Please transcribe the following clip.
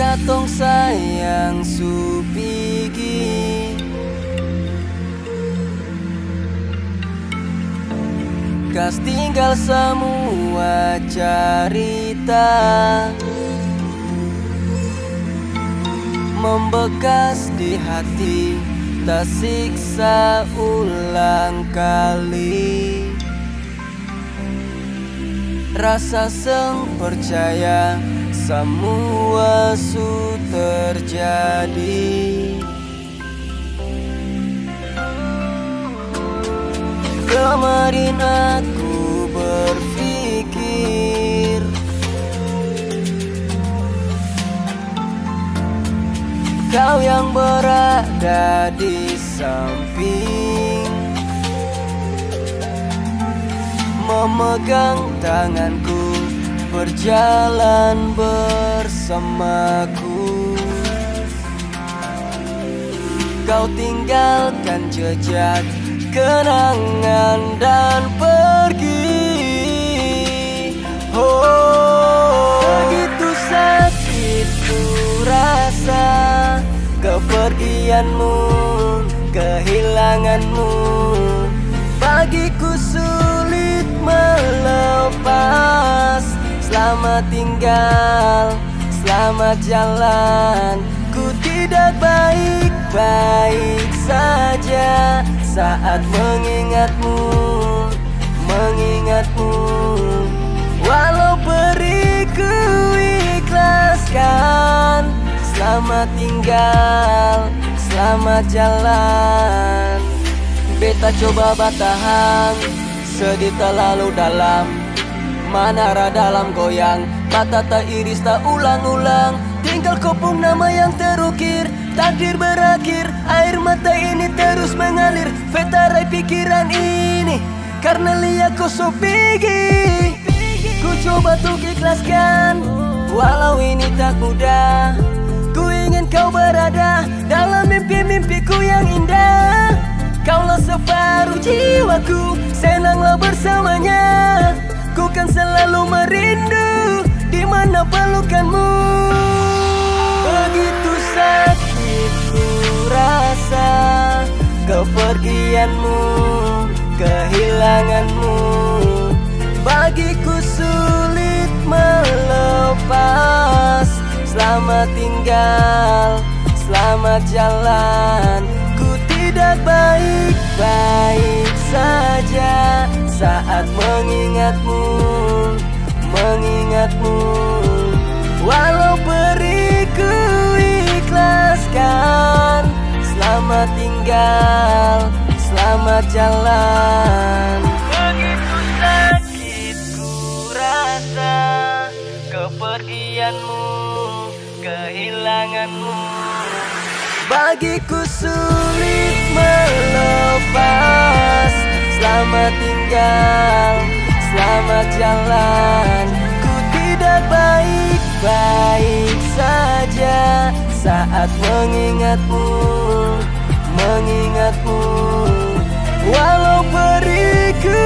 katong sayang supigi, kas tinggal semua cerita, membekas di hati, tersiksa ulang kali. Rasa seng percaya semua su terjadi. Kemarin aku berpikir kau yang berada di samping, memegang tanganku, berjalan bersamaku. Kau tinggalkan jejak kenangan dan pergi. Oh, begitu sakit ku rasa kepergianmu, kehilanganmu. Bagiku sulit melepas. Selamat tinggal, selamat jalan. Ku tidak baik-baik saja saat mengingatmu, mengingatmu. Walau perih ku ikhlaskan. Selamat tinggal, selamat jalan. Beta coba batahan, sedih terlalu dalam. Manara dalam goyang, mata tak iris tak ulang-ulang. Tinggal kopong nama yang terukir, takdir berakhir. Air mata ini terus mengalir, vetarai pikiran ini karena lihat kau so pergi. Ku coba untuk ikhlaskan, walau ini tak mudah. Ku ingin kau berada dalam mimpi-mimpiku yang indah. Kaulah separuh jiwaku, senanglah bersamanya. Ku kan selalu merindu di mana pelukanmu. Begitu sakit ku rasa kepergianmu, kehilanganmu. Bagiku sulit melepas. Selamat tinggal, selamat jalan. Ku tidak baik-baik saja saat mengingatmu, mengingatmu. Walau perih ku ikhlaskan. Selamat tinggal, selamat jalan. Begitu sakit ku rasa kepergianmu, kehilanganmu. Bagiku sulit melepas. Selamat tinggal, selamat jalan. Ku tidak baik-baik saja saat mengingatmu, mengingatmu. Walau perih ku